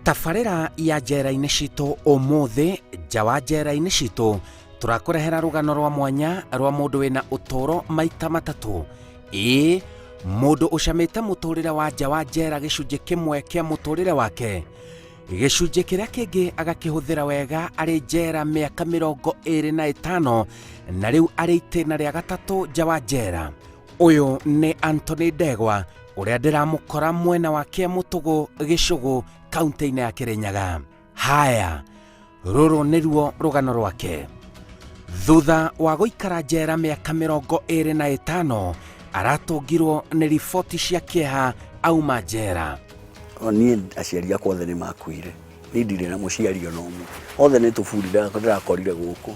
Tabarĩra ya njera-inĩ citũ ũmũthĩ nja wa njera-inĩ citũ tũrakũrehera rũgano rwa mwanya rwa mũndũ wĩna ũtũũro maita matatũ. Ĩĩ mũndũ ũcamĩte mũtũũrĩre wa nja wa njera gĩcunjĩ kĩmwe kĩa mũtũũrĩre wake, gĩcunjĩ kĩrĩa kĩngĩ agakĩhũthĩra wega arĩ njera mĩaka 25 na rĩu arĩ itĩna rĩa gatatũ nja wa njera. Ũyũ nĩ Ndegwa ũrĩa ndĩramũkora mwena wa Kĩamũtũgũ Gĩcũgũ kaunti-inĩ ya Kĩrĩnyaga. Haya, rũrũ nĩruo rũgano rwake. Thutha wa gũikara njera mĩaka 25 aratũngirwo nĩ riboti cia kĩeha auma njera. Niĩ aciari akwa othe nĩ makuire, niĩ ndirĩ na mũciari ona ũmwe, othe nĩ tũbuuri ndĩrakorire gũkũ.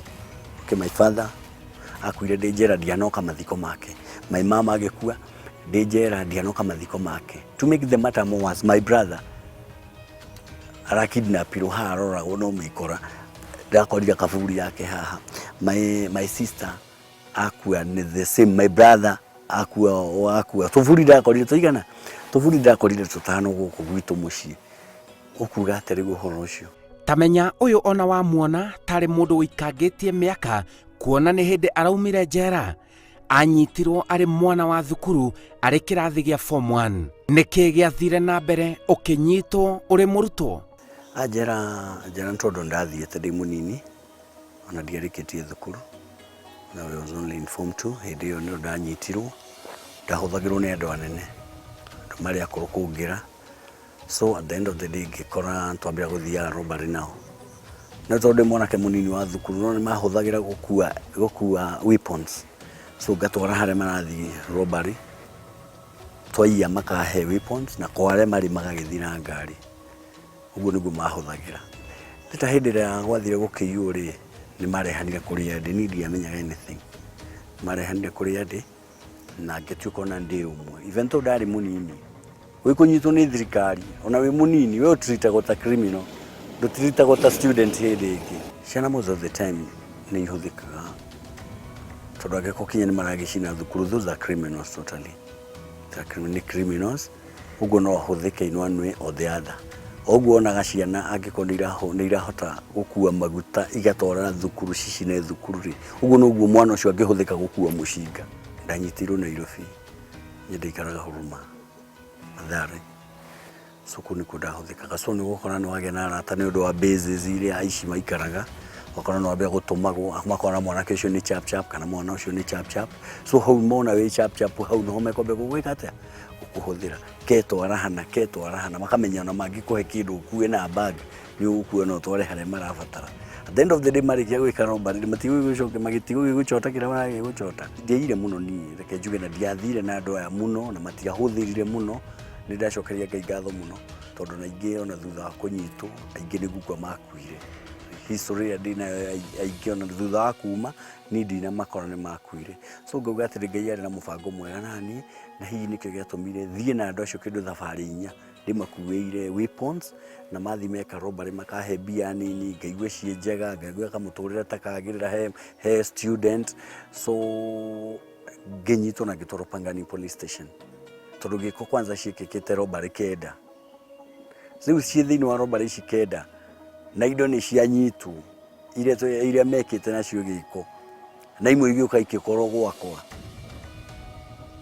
My father akuire ndĩ njera, ndianoka mathiko make. My mom agĩkua ndĩ njera, ndianoka mathiko make. To make the matter more worse, my brother arakidnapirwo haha aroragwo no mũikora, ndakorire kaburi yake haha. My sister akua nĩ the same, my brother akua tũbuuri ndakorire tũigana, tũbuuri ndakorire tũtano gũkũ gwitũ mũciĩ. Ũkuga atĩrĩ ũhoro ũcio. Tamenya ũyũ ona wamuona tarĩ mũndũ ũikangĩtie mĩaka, kuona nĩ hĩndĩ araumire njera. Anyitirwo arĩ mwana wa thukuru arĩ kĩrathi gĩa form 1. Nĩkĩ gĩathire na mbere ũkĩnyitwo ũrĩ mũrutwo? Njera nĩ tondũ ndathiĩte ndĩ mũnini, ona ndiarĩkĩtie thukuru. Na I was only in form 2, hĩndĩ ĩyo nĩyo ndanyitirwo, ndahũthagĩrwo nĩ andũ anene, andũ marĩ akũrũ kũngĩra. So at the end of the day ngĩkora twambĩra gũthiaga robbery nao. Na tondũ ndĩ mwanake mũnini wa thukuru, no nĩ mahũthagĩra gũkua weapons. So ngatwara harĩa marathiĩ robbery, twaiya makahe weapons na kware marĩ magagĩthiĩ na ngari. Ũguo nĩguo mahũthagĩra. Nĩ ta hĩndĩ ĩrĩa gwathire gũkĩiywo rĩ, nĩ marehanire kũrĩa ndĩ, niĩ ndiamenyaga anything. Marehanire kũrĩa ndĩ na ngĩtuĩka ona ndĩ ũmwe. Even though ndarĩ mũnini, wĩkũnyitwo nĩ thirikari, ona wĩ mũnini, we ũtiritagwo ta criminal, ndũtiritagwo ta student hĩndĩ ĩngĩ. Ciana most of the time nĩ ihũthĩkaga, tondũ angĩkorwo kinya nĩ maragĩcina thukuru, those are criminals totally. Nĩ criminals, ũguo no ahũthĩke in one way or the other. Ũguo onaga ciana angĩkorwo nĩ irahota gũkua maguta igatwara thukuru, cicine thukuru rĩ, ũguo noguo mwana ũcio angĩhũthĩka gũkua mũcinga. Ndanyitirwo Nairobi, niĩ ndaikaraga Huruma, Mathare. So kũu nĩkuo ndahũthĩkaga. So nĩ gũkora nĩ wagĩa na arata nĩ ũndũ wa bases iria aici maikaraga, wakora no wambia gũtũmagwo, makona mwanake ũcio nĩ chap chap kana mwana ũcio nĩ chap chap. So hau mona wĩ chap chap hau no mekwambia gũgwĩka atĩa, gũkũhũthĩra ketwara hana, makamenya na mangĩkũhe kĩndũ ũkue na bag nĩ ũgũkua no tware harĩa marabatara. At the end of the day marĩkia gwĩka robbery matigũgĩ gũcota kĩrĩa maragĩ gũcota. Ndiaire mũno niĩ, reke njuge na ndiathire na andũ aya mũno na matiahũthĩrire mũno. Nĩ ndacokeria Ngai ngatho mũno, tondũ na ingĩ ona thutha wa kũnyitwo aingĩ nĩ gũkua makuire. History ya ndina aingĩ ona thutha wa kuuma niĩ ndinamakora nĩ makuire. So ngauga atĩrĩ Ngai arĩ na mũbango mwega na niĩ, na hihi nĩkĩo gĩatũmire thiĩ na andũ acio kĩndũ thabarĩ 4 ndĩmakuĩire weapons, na mathi meka robbery makahe mbia nini, ngaigua ciĩ njega, ngaigua kamũtũrĩre ta kagĩrĩra he student. So ngĩnyitwo na ngĩtwarwo Pangani police station, tondũ gĩko kwanza ciĩkĩkĩte robbery 9. Rĩu ciĩ thĩinĩ wa robbery ici 9 na indo nĩ cianyitwo iria mekĩte nacio gĩko, na imwe igĩũka ikĩkorwo gwakwa.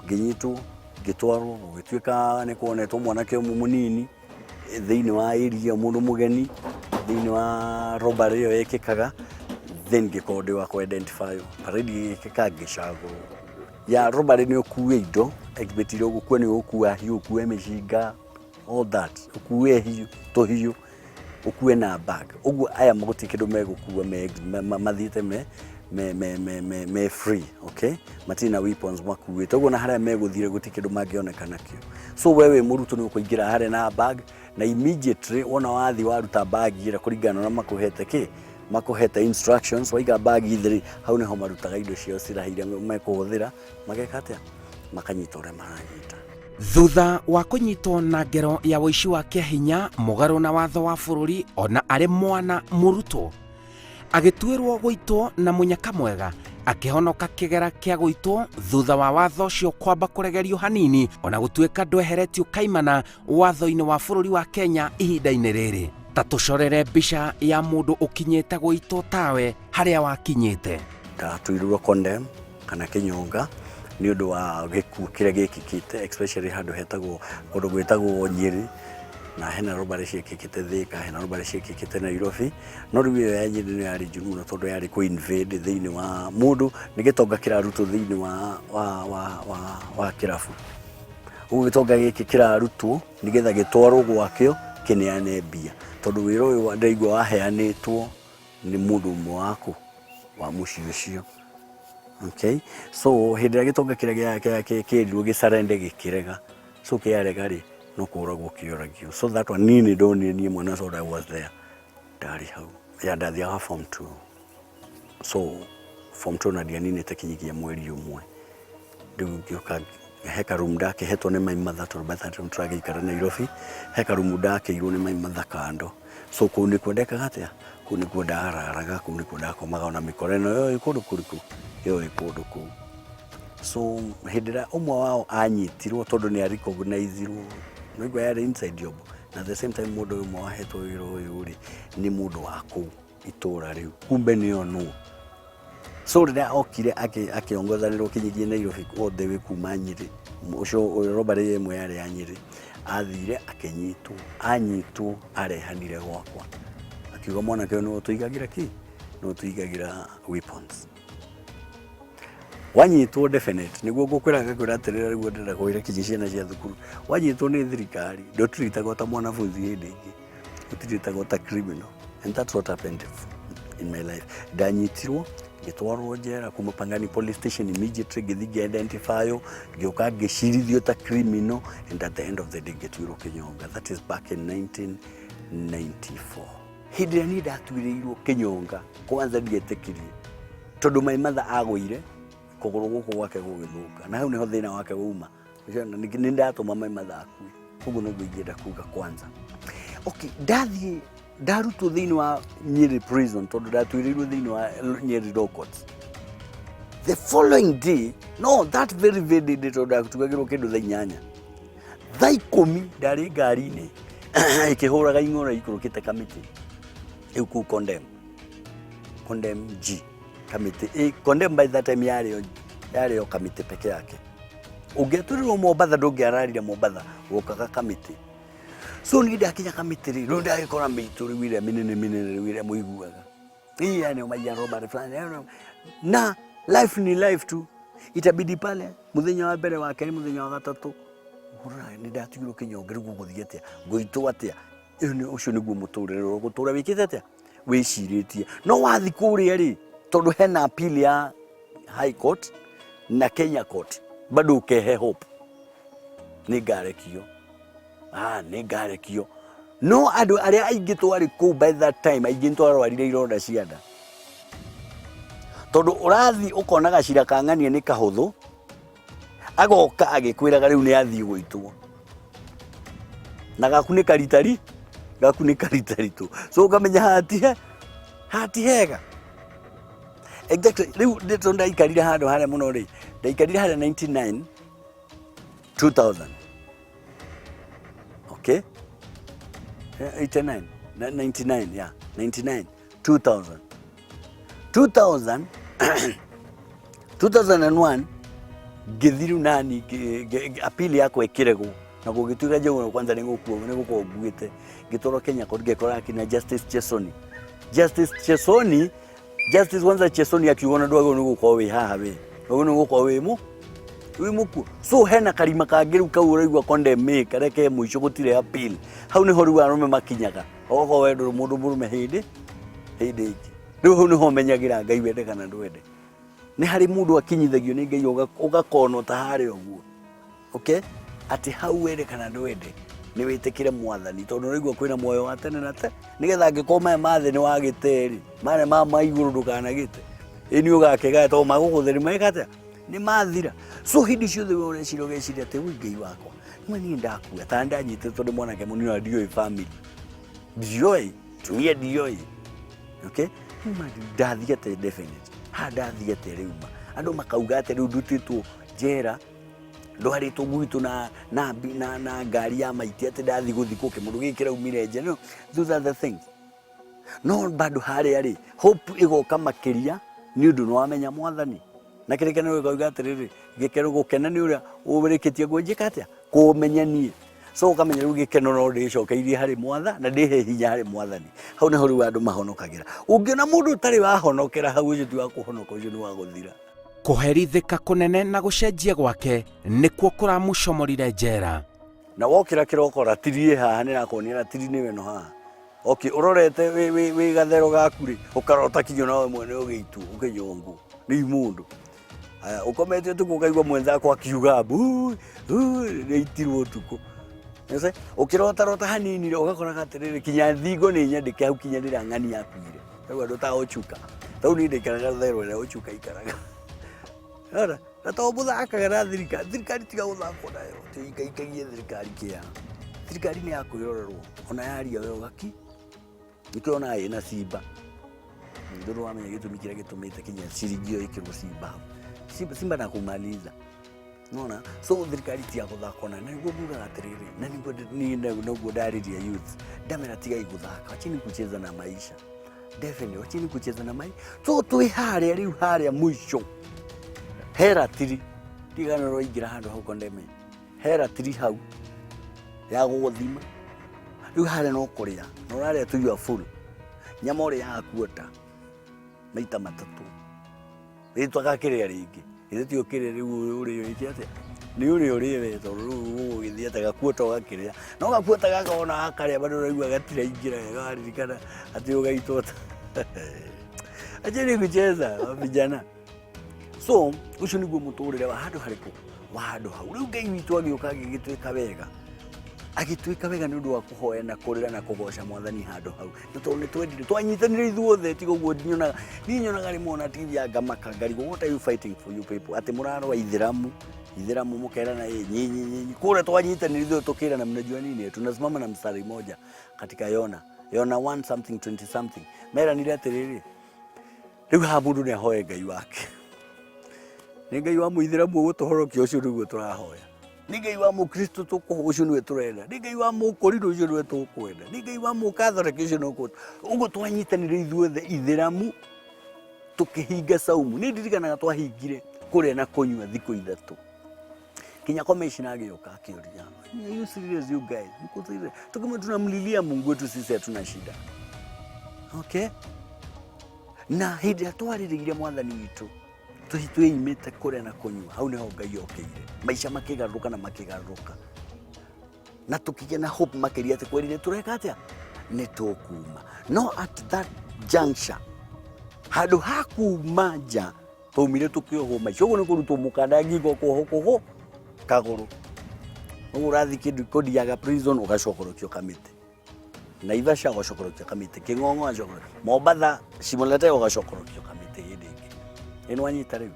Ngĩnyitwo ngĩtwarwo, gũgĩtuĩka nĩ kuonetwo mwanake ũmwe mũnini thĩinĩ wa area, mũndũ mũgeni thĩinĩ wa robbery ĩyo yekĩkaga, then ngĩkorwo ndĩ wa kũ-identify. Parade ĩgĩkĩka ngĩcagũrwo. Ya robbery nĩ ũkue indo, expectire ũgũkua nĩ ũgũkua hiũ, ũkue mĩcinga, all that, ũkue hiũ, tũhiũ, ũkue na bag. Ũguo aya magũtirĩ kĩndũ megũkua, mathiĩte me free, okay? Matirĩ na weapons makuĩte, ũguo na harĩa megũthire gũtirĩ kĩndũ mangĩoneka nakĩo. So we wĩ mũrutwo nĩ ũkũingĩra harĩa na bag, na immediately wona wathi waruta bag ĩrĩa kũringana na makũhete makũhete instructions, waiga bag ithiri, hau nĩho marutaga indo ciao cirahire mekũhũthĩra, mageka atĩa, makanyita ũrĩa maranyita. Thutha wa kũnyitwo na ngero ya wĩici wa kĩahinya mũgarũ na watho wa bũrũri, ona arĩ mwana mũrutwo, agĩtuĩrwo gũitwo na mũnyaka mwega, akĩhonoka kĩgera kĩa gũitwo thutha wa watho ũcio kwamba kũregerio hanini, ona gũtuĩka ndweheretio kaimana watho-inĩ wa bũrũri wa Kenya ihinda-inĩ rĩrĩ. ta tũcorere mbica ya mũndũ ũkinyĩte gũitwo tawe harĩa wakinyĩte. Ndatuirwo condemn kana kinyonga nĩ ũndũ wa gĩkuũ kĩrĩa gĩkĩkĩte, especially handũ hetagwo kũndũ gwĩtagwo Nyeri, na hena robbery ciĩkĩkĩte Thika, hena robbery ciĩkĩkĩte Nairobi. No rĩu ĩyo ya Nyeri nĩ yarĩ njũru mũno tondũ yarĩ kũ invade thĩinĩ wa mũndũ, nĩ gĩtonga kĩrarutwo thĩinĩ wa kĩrabu. Ũguo gĩtonga gĩkĩ kĩrarutwo nĩgetha gĩtwarwo gwakĩo kĩneane mbia, tondũ wĩra ũyũ wa Ndegwa waheanĩtwo nĩ mũndũ ũmwe wa mũciĩ ũcio. Okay, so hĩndĩ ĩrĩa gĩtonga kĩrĩa kĩrirwo gĩcarende gĩkĩrega, so kĩarega rĩ no kũragwo kĩoragio. So that one niĩ ndonire mwana so I was there, ndarĩ hau ya ndathiaga form 2. So form 2 na ndianinĩte kinyikia mweri ũmwe, rĩu ngĩoka heka room ndakehetwo nĩ my mother tondũ by that time tũragĩikara Nairobi. Heka room ndakeirwo nĩ my mother kando. So kũu nĩkuo ndekaga atĩa, kũu nĩkuo ndararaga, kũu nĩkuo ndakomaga ona mĩkora ĩno yoĩ kũndũ kũrikũ, yoĩ kũndũ kũu. So hĩndĩ ĩrĩa ũmwe wao anyitirwo tondũ nĩ arecognizirwo, Ndegwa yarĩ inside job, na the same time mũndũ ũmwe wahetwo wĩra ũyũ rĩ nĩ mũndũ wa kũu itũũra rĩu, kumbe nĩo nũ. So rĩrĩa okire akĩongothanĩrwo kinyigie Nairobi othe wĩ kuma Nyeri, ũcio robbery ĩmwe yarĩ ya Nyeri, athire anyitwo arehanire gwakwa, akiuga mwanake ũyũ nĩwe ũtũigagĩra kĩ, nĩwe ũtũigagĩra weapons. Wanyitwo definite nĩguo ngũkwĩra atĩrĩra rĩu ndĩrenda kũhĩra kinyi ciana cia thukuru, wanyitwo nĩ thirikari ndũtirĩtagwo ta mwanafunzi hĩndĩ ĩngĩ, ũtirĩtagwo ta criminal, and that's what happened in my life. Ndanyitirwo ngĩtwarwo njera kuma Pangani police station, immediately ngĩthiĩ identify, ngĩũka ngĩcirithio ta criminal, and at the end of the day ngĩtuĩrwo kinyonga. That is back in 1994. Hĩndĩ ĩrĩa niĩ ndatuĩrĩirwo kinyonga, kwanza ndietĩkirie tondũ my mother agũire kũgũrũ gũkũ gwake gũgĩthũka, na hau nĩho thĩna wake wauma. Nĩ ndatũma my mother akue, koguo nĩguo ingĩenda kuga kwanza. Okay, ndarutwo thĩinĩ wa Nyeri prison tondũ ndatuĩrĩirwo thĩinĩ wa Nyeri law courts. The following day, no, that very day tondũ ndatugagĩrwo kĩndũ thaa 8, thaa 10 ndarĩ ngari-inĩ ĩkĩhũraga ing'ora ikũrũkĩte kamĩtĩ ĩu kũu condemn G kamĩtĩ. Condemn by that time yarĩ o kamĩtĩ peke yake. Ũngĩatũrirwo Mombatha ndũngĩararire Mombatha, gũkaga kamĩtĩ. So niĩ ndakinya kamĩtĩ rĩ, rĩu ndagĩkora mĩitũ rĩu ĩrĩa mĩnene rĩu ĩrĩa mũiguaga, nĩo maiya robbery fulani, na life ni life tu. Itabidi pale mũthenya wa mbere wa kerĩ, mũthenya wa gatatũ nĩ ndatigirwo kinyonga, rĩu gũgũthiĩ atĩa, ngũitwo atĩa. Ũcio nĩguo mũtũrĩre, gũtũra wĩkĩte atĩa, wĩcirĩtie. No wathi kũrĩa rĩ, tondũ hena appeal ya High Court na Kenya Court, bado ũkehe hope nĩ ngarekio. No andũ arĩa aingĩ twarĩ kũu by that time, aingĩ twarwarire ironda cia nda, tondũ ũrathi ũkona gacira kang'ania nĩ kahũthũ, agoka agĩkwĩraga rĩu nĩ athiĩ gũitwo, na gaku nĩ karitari tu. So ũkamenya hati hega. Exactly. Rĩu ndĩtwo ndaikarire handũ harĩa mũno rĩ, ndaikarire harĩa 99 2000. Okay, 89 99, yeah, 99 2000 2001 ngĩthiru nani appeal yakwa ĩkĩregwo, na gũgĩtuĩka njagũra kwanza nĩ gũkorwo nguĩte, ngĩtwarwo Kenya Court, ngĩkora kina Justice Chesoni akiuga na ndwagĩrĩirwo nĩ gũkorwo wĩ haha we, ndwagĩrĩirwo nĩ gũkorwo wĩ mũkuo. So hena karima kangĩ rĩu kau ũraigua condemn kareke mũico gũtirĩ appeal, hau nĩho rĩu arũme makinyaga, oho wendwo mũndũ mũrũme hĩndĩ ĩngĩ. Rĩu hau nĩho menyagĩra Ngai wende kana ndwende. Nĩ harĩ mũndũ akinyithagio nĩ Ngai ũgakonwo ta harĩa ũguo. Okay, atĩ hau wende kana ndwende nĩ wĩtĩkĩre Mwathani, tondũ ũraigua kwĩna muoyo wa tene na tene, nĩgetha angĩkorwo maya mathĩ nĩ wagĩte-rĩ, maya ma igũrũ ndũkanagĩte, ĩni ũgakĩgaya tondũ magũgũtheri maĩkate nĩ mathira. So hĩndĩ ciothe we ũreciria atĩ wĩ Ngai wakwa, niĩ ndakua ta ndanyitĩtwo ndĩ mwanake mũnini na ndiũĩ family, tumia ndiũĩ. Okay, ndathiĩ atĩ definite, ndathiĩ atĩ rĩu andũ makauga atĩ rĩu ndutĩtwo njera ndwari tũguitũ na ngari ya maiti atĩ ndathi gũthikwo kĩmũndũ gĩkĩ raumire nje. No, those are the things. No bado harĩa rĩ, hope ĩgoka makĩria nĩ ũndũ nĩwamenya Mwathani. Na kĩrĩkanĩro gĩkauga atĩrĩrĩ, gĩkeno gũkena nĩ ũrĩa ũrĩkĩtie njĩka atĩa kũmenya niĩ. So ũkamenya rĩu gĩkeno no ndĩcokeirie harĩ Mwatha na ndĩhe hinya harĩ Mwathani. Hau nĩho rĩu andũ mahonokagĩra. Ũngĩona mũndũ ũtarĩ wahonokera hau, ũcio ti wa kũhonoka, ũcio nĩ wa gũthira. Kũherithĩka kũnene na gũcenjia gwake nĩkuo kũramũcomorire njera. Na wokĩra kĩroko ratiri haha nĩrakuonia ratiri nĩwe no haha. Okay, ũrorete wĩ gathero gaku rĩ, ũkarota kinyo nawe mwene ũgĩitu ũkĩnyongwo nĩ mũndũ. Aya ũkomete ũtukũ ũkaigua mwenzako akiuga mbu nĩitirwo ũtukũ. Nĩse ũkĩrota hanini rĩ ũgakora atĩrĩrĩ kinya thingo nĩ nyandĩke hau kinya rĩrĩa ng'ani yakuire. Rĩu andũ ta ũchuka. Tau nĩ ndĩkaraga thero ĩrĩa ũchuka ikaraga. Ora, na to mũthakaga na thirikari tiga gũthakwo nayo. Tĩikaikagie thirikari kĩa. Thirikari nĩ ya kwĩrorerwo. Ona yaria we ũgaki. Nĩkĩona ĩna simba. Ndũrũ wamenya gĩtũmi kĩrĩa gĩtũmĩte kinya ciringi ĩyo ĩkĩrwo simba. Simba na kumaliza. Unaona? So thirikari tiga gũthakwo nayo. Na nĩguo ngugaga atĩrĩrĩ, na nĩguo ndarĩria youth. Ndamera tiga gũthaka. Wacheni kucheza na maisha. Definitely, wacheni kucheza na maisha. So twĩ harĩa rĩu harĩa mũico. Hera tiri. Tigana roingira handũ hau kondeme. Hera tiri hau. Ya gũthima. Rĩu harĩa no kũrĩa. No rarĩa tũyua full. Nyama ũrĩa ya kuota. Maita matatũ. Rĩtwa gakĩrĩa rĩngĩ. Ĩrĩ ti ũkĩrĩa rĩu ũrĩa ĩti atĩa. Nĩ ũrĩa ũrĩa tondũ rĩu ũgĩthiĩ atĩ gakuota ũgakĩrĩa. No gakuota gaka ona gakarĩa bado ũraigua gatiraingĩra garirikana atĩ ũgaitwo. Acheni kucheza vijana. So, ucio nĩguo mũtũrĩre wa handũ harĩkũ wa handũ hau. Rĩu Ngai witũ agĩũka agĩgĩtwĩka wega. Agĩtwĩka wega nĩ ũndũ wa kũhoya na kũrĩra na kũgoca Mwathani handũ hau. Tondũ nĩ twendire twanyitanĩire ithuothe tiga ũguo nyonaga rĩmwe ona TV ya ngamaka ngarigwo what are you fighting for you people? Atĩ mũrarũa Ithĩramu mũkerana nyinyi. Kule twanyitanĩire ithuothe tukĩrana mnajua nini? Tunasimama na mstari moja katika Yona 1 something 20 something. Meranire atĩrĩrĩ. Rĩu ha mũndũ nĩ ahoe Ngai wake. Nĩ Ngai wa Mũithĩramu ũgũtũhorokia ũcio nĩguo tũrahoya. Nĩ Ngai wa Mũkristo tũkũhoya ũcio nĩwe tũrenda. Nĩ Ngai wa Mũkorindo ũcio nĩwe tũkwenda. Nĩ Ngai wa Mũkathoreki ũcio nĩwe ũguo twanyitanĩire ithuothe Ithĩramu tũkĩhinga saumu. Nĩ ndirikanaga twahingire kũrĩa na kũnyua thikũ ithatũ. Kinya commissioner agĩũka akĩũria. Are you serious you guys? Tukimwe tunamlilia Mungu wetu sisi hatuna shida. Okay? Na hĩndĩ twarĩrĩire Mwathani witũ twĩimĩte kũrĩa na kũnyua hau nĩho Ngai okĩire maica makĩgarũrũka na makĩgarũrũka na tũkĩgĩa na hope makĩria atĩ kweri nĩ tũreka atĩa nĩ tũkuma. No at that juncture handũ ha kuma nja twaumire tũkĩohwo maica ũguo nĩ kũrutwo mũkanda ngingo kũhũ kagũrũ. Ũguo ũrathi kĩndũ kũdiaga prison ũgacokorokio Kamĩtĩ. Naivasha ũgacokorokio Kamĩtĩ. Kĩng'ong'o ũgacokorokio. Mombatha Shimolete ũgacokorokio Kamĩtĩ hĩndĩ ĩngĩ. Ĩno wanyita rĩu.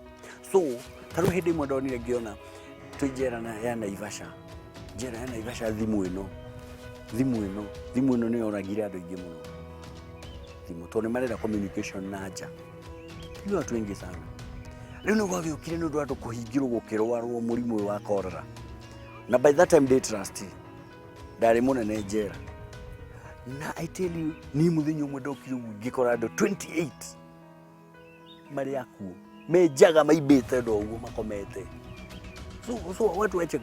So, tarĩu hĩndĩ ĩmwe ndonire ngĩona twĩ njera ya Naivasha. Njera ya Naivasha thimũ ĩno nĩ yoragire andũ aingĩ mũno. Thimũ tondũ nĩmarenda communication na nja. Nĩ watu wengi sana. Rĩu nĩ gwagĩũkire nĩ ũndũ wa andũ kũhingĩrwo gũkĩrwarwo mũrimũ wa korera. Na by that time day trustee ndarĩ mũnene njera. Na I tell you ni mũthenya ũmwe ndokire ngĩkora andũ 28 marĩ akuo mejaga maibĩte ndo ũguo makomete. So watu waache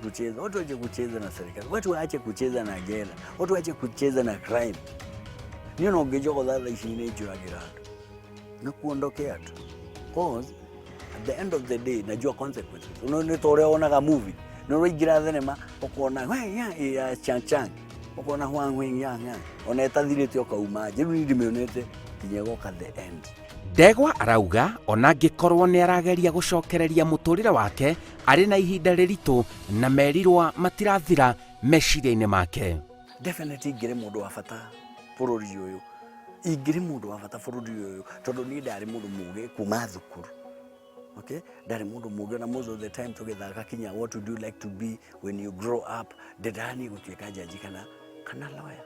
kucheza na serikali, watu waache kucheza na jela, watu waache kucheza na crime. Niona ungejogo dada ishine njũragĩra andũ na kuondokea tu. Cause at the end of the day najua consequences. Unaona tore onaga movie no roigira thenema ukona we ya chang ukona hwangwe nyanya ona etathirĩte okauma rĩu ndĩmĩonete kinya goka the end. Ndegwa arauga ona angĩkorwo nĩ arageria gũcokereria mũtũrĩre wake arĩ na ihinda rĩritũ na merirwa matirathira meciria-inĩ make. Definitely ingĩrĩ mũndũ wa bata bũrũri ũyũ. Ingĩrĩ mũndũ wa bata bũrũri ũyũ tondũ niĩ ndarĩ mũndũ mũũgĩ kuma thukuru. Okay? Ndarĩ mũndũ mũũgĩ na most of the time tũgĩthaka kinya what would you like to be when you grow up. Ndĩrani gũtuĩka jaji kana lawyer.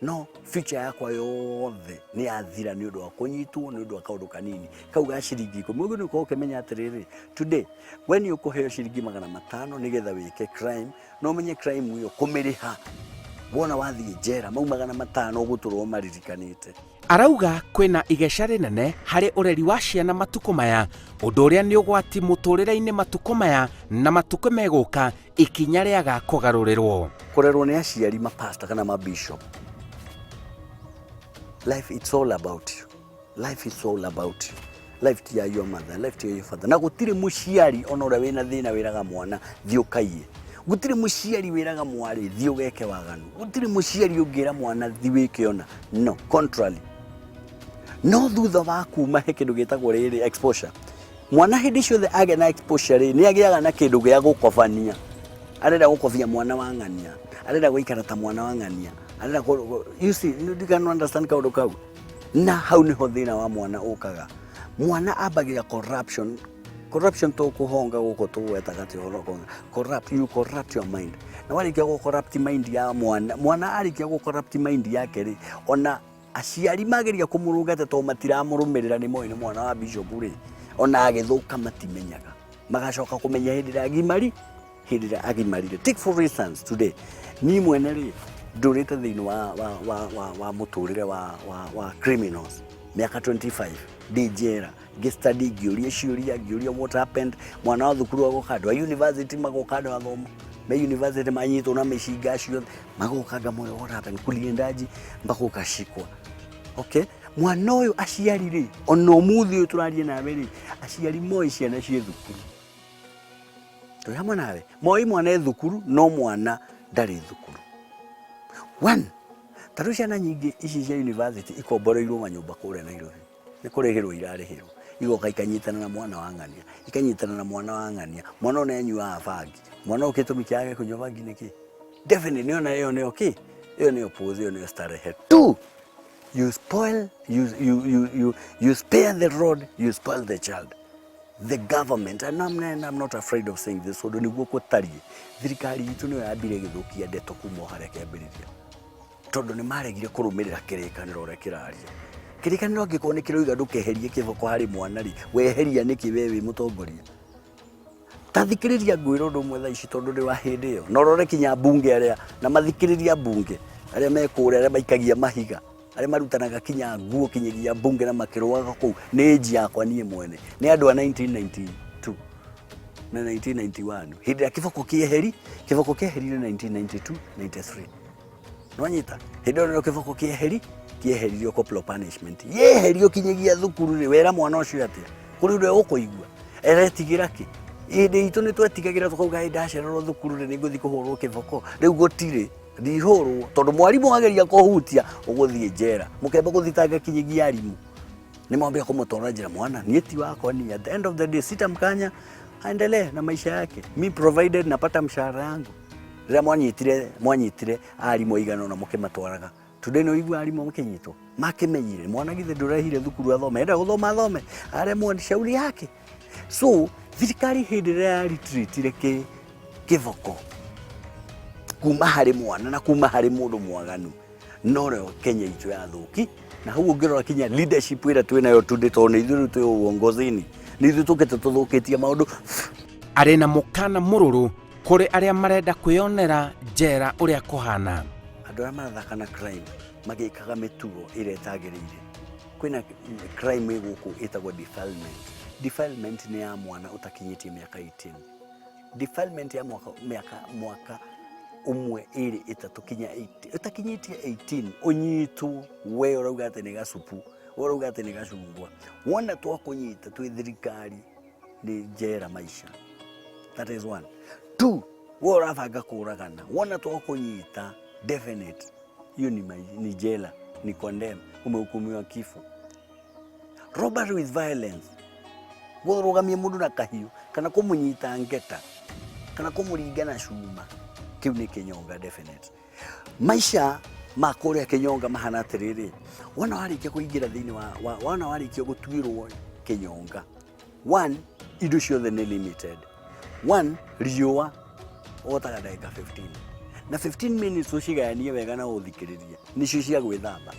no future yakwa yothe nĩ yathira nĩ ũndũ wa kũnyitwo nĩ ũndũ wa kaũndũ kanini kau ga ciringi 10 mũndũ nĩ ũkorwo ũkĩmenya atĩrĩrĩ today when you kũheo ciringi 500 nĩgetha wĩke crime no menye crime ĩyo kũmĩrĩha wona wathiĩ njera mau 500 ũgũtũrwo maririkanĩte. Arauga kwĩna igeca rĩnene harĩ ũreri wa ciana matukũ maya ũndũ ũrĩa nĩ ũgwati mũtũrĩre-inĩ matukũ maya na matukũ megũka ikinya rĩaga kũgarũrĩrwo. Kũrerwo nĩ aciari mapasta kana mabishop. Life it's all about you. Life is all about you. Life to your mother, life to your father. Na gũtirĩ mũciari ona ũrĩa wĩna thĩna wĩraga mwana thiĩ ũkaiye. Gũtirĩ mũciari wĩraga mwarĩ thiĩ ũgeke waganu. Gũtirĩ mũciari ũngĩra mwana thiĩ wĩke ona. No, contrary. No thutha wa kuma he kĩndũ gĩtagwo rĩrĩ exposure. Mwana hĩndĩ ciothe agĩa na exposure rĩ nĩ agĩaga na kĩndũ gĩa gũkobania. Arenda gũkobia mwana wa ng'ania. Arenda gũikara ta mwana wa ng'ania. Arenda you see, you can understand kaũndũ kau. Na hau nĩho thĩna wa mwana ũkaga. Mwana ambagia corruption. Corruption to kuhonga gũkũ tũgwetaga ti corrupt, you corrupt your mind. Na warĩkia gũcorrupt mind ya mwana arĩkia gũcorrupt mind yake rĩ ona aciari mageria kũmũrũngata to matiramũrũmĩrĩra nĩ moĩ nĩ mwana wa bishop rĩ ona agĩthũka matimenyaga magacoka kũmenya hĩndĩ ĩrĩa agimari hĩndĩ ĩrĩa agimarire. Take for instance today niĩ mwene rĩ ndũrĩte thĩinĩ wa mũtũrĩre wa criminals mĩaka 25 ndĩ njera ngĩstudy ngĩũria ciũria ngĩũria what happened mwana wa thukuru agoka andũ a university magoka andũ athoma me university manyitwo na mĩcinga ciothe magoka ngamoyo what happened kuliendaji mpaka ukashikwa. Okay, mwana ũyũ aciari rĩ ona ũmũthĩ ũyũ tũraria nawe rĩ aciari moĩ ciana ciĩ thukuru tũ hamwe nawe moĩ mwana e thukuru no mwana ndarĩ thukuru. One, tarũ ciana nyingĩ ici cia university ikomboreirwo manyũmba kũrĩa Nairobi nĩ kũrĩhĩrwo irarĩhĩrwo igoka ikanyitana na mwana wa ng'ania ikanyitana na mwana wa ng'ania mwana ũrĩa anyuaga bangi mwana ũyũ gĩtũmi kĩage kũnyua bangi nĩkĩ definitely ona ĩyo nĩyo kĩ ĩyo nĩyo pose ĩyo nĩyo starehe. Two, you spoil you spare the road, you spoil the child. The government, and I'm not afraid of saying this, so nĩguo kũtarie thirikari itũ nĩyo yambire gĩthũkia ndeto kuma harĩa kĩambĩrĩria tondũ nĩ maregire kũrũmĩrĩra kĩrĩkanĩro ũrĩa kĩraria. Kĩrĩkanĩro angĩkorwo nĩ kĩroiga ndũkeherie kĩboko harĩ mwana rĩ weheria nĩkĩ we wĩ mũtongoria. Tathikĩrĩria ngwĩra ũndũ ũmwe thaa ici tondũ ndĩ wa hĩndĩ ĩyo na ũrore kinya bunge arĩa na mathikĩrĩria bunge arĩa mekũrĩa arĩa maikagia mahiga arĩa marutanaga kinya nguo kinyagia bunge na makĩrũaga kũu nĩ ĩnji yakwa niĩ mwene nĩ andũ a 1992 na 1991 hĩndĩ ĩrĩa kĩboko kĩeherire 1992 93 nwanyita hĩndĩ ĩyo kĩboko kĩeheririo corporal punishment yeherio kinyagia thukuru rĩ wera mwana ũcio atĩa kũrĩ ũrĩa ũkũigua eretigĩra kĩ hĩndĩ itũ nĩ twetigagĩra tũkauga ndacererwo thukuru rĩ nĩngũthiĩ kũhũrwo kĩboko rĩu gũtirĩ ndihũrwo tondũ mwarimũ ageria kũhutia ũgũthiĩ njera mũkembe gũthitanga kinyagia arimũ nĩ mwambia kũmũtwara njĩra mwana niĩ ti wakwa ni at the end of the day sitamkanya aendelee na maisha yake me provided napata mshahara yangu rĩrĩa mwanyitire arimũ igana na mũkĩmatwaraga today no igua arimũ mũkĩnyitwo makĩmenyire mwana githe ndũrehire thukuru athome enda gũthoma athome aremwo ni shauri yake. So thirikari hĩndĩ ĩrĩa ya retreatire kĩboko kuma harĩ mwana na kuma harĩ mũndũ mwaganu no rĩo Kenya itũ yathũki na hau ũngĩrora kinya leadership ĩrĩa twĩnayo today tondũ nĩ ithuĩ twĩ uongozi-inĩ nĩ ithuĩ tũkĩte tũthũkĩtie maũndũ. Arĩ na mũkana mũrũrũ kũrĩ arĩa marenda kwĩyonera njera ũrĩa kũhana. Andũ arĩa marathaka na crime magĩkaga mĩtugo ĩrĩa ĩtagĩrĩire. Kwĩna crime ĩgũkũ ĩtagwo defilement. Defilement nĩ ya mwana ũtakinyĩtie mĩaka 18. Defilement ya mwaka umwe ĩrĩ ĩtatũ kinya 8 ũtakinyĩtie 18 ũnyitwo we ũrauga atĩ nĩ gacupu ũrauga atĩ nĩ gacungwa wona twakũnyita twĩ thirikari nĩ njera maisha. That is one. Two, we ũrabanga kũragana wona twakũnyita definite hiyo ni jela ni condemn umehukumiwa kifo. Robbery with violence gũrũgamia mũndũ na kahiũ kana kũmũnyita ngeta kana kũmũringa na cuma kiu nĩ kĩnyonga definite. Maisha ma kũrĩa kĩnyonga mahana atĩrĩrĩ wona warĩkia kũingĩra thĩinĩ wona warĩkia gũtuĩrwo kĩnyonga. One, indo ciothe nĩ limited. One, riũa ũgotaga ndagĩka 15 na 15 minutes ucigayanie wega na uthikiriria nicio cia gwithamba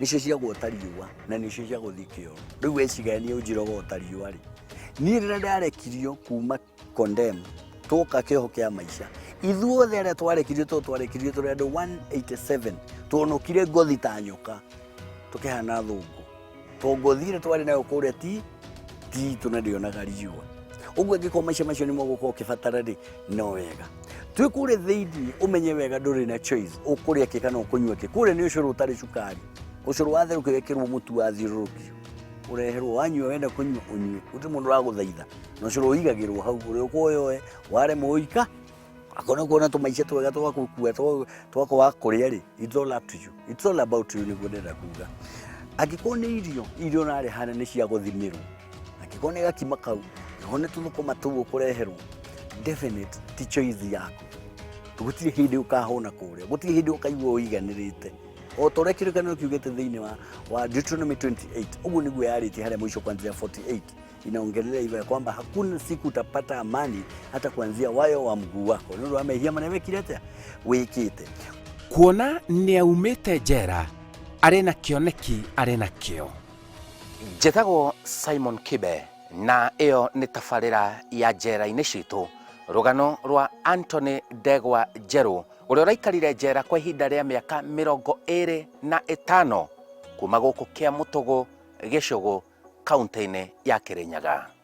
nicio cia gwota riũa na nicio cia guthii kĩoro rĩu wecigayanie ũnjirogota riũa rĩ niĩ rĩrĩa ndarekirio kuma condemn tũka kĩoho kĩa maica ithuothe arĩa twarekirio tũrĩ andũ 187 tuonokire ngothi ta nyoka tukihana thũngũ tũngothire twarĩ nayo kũrĩa ti tunadionaga riũa ũguo angĩkorwo maica macio nĩ mogũkorwo ũkĩbatara rĩ no wega twĩ kũrĩa thĩinĩ ũmenye wega ndũrĩ na choice ũkũrĩa kĩ kana ũkũnyua kĩ kũrĩa nĩ ũcũrũ ũtarĩ cukari ũcũrũ watherũkio wekĩrwo mũtu wa thiũrũrũkio ũreherwo wanyua wenda kũnyua ũnyue gũtirĩ mũndũ ũragũthaitha na ũcũrũ ũigagĩrwo hau ũrĩa ũkũoyoe waremwo ũika akona kuona tũmaica twega twagũkua twakwa kũrĩa rĩ it's all up to you it's all about you nĩguo ndĩrenda kuga angĩkorwo nĩ irio narĩ hana nĩ cia gũthimĩrwo angĩkorwo nĩ gakima kau angĩkorwo nĩ tũthũkũma tũu ũkũreherwo definite ti choice yaku gũtirĩ hĩndĩ ũkahũna kũrĩa gũtirĩ hĩndĩ ũkaigua ũiganĩrĩte o ta ũrĩa kĩrĩkanĩro kiugĩte thĩinĩ wa Deuteronomy 28 ũguo nĩguo yarĩtie harĩa mũico kuanzia 48 inaongelea hivyo kwamba hakuna siku utapata amani hata kuanzia wayo wa mguu wako nĩ ũndũ wa mehia marĩa wekire wĩkĩte kuona nĩ aumĩte njera arĩ na kĩoneki arĩ nakĩo. Njĩtagwo Simon Kibe na ĩyo nĩ tabarĩra ya njera-inĩ citũ rũgano rwa Anthony Ndegwa Njerũ ũrĩa ũraikarire njera kwa ihinda rĩa mĩaka 25 kuma gũkũ kĩa Mũtũgũ Gĩcũgũ kaunti-inĩ ya Kĩrĩnyaga.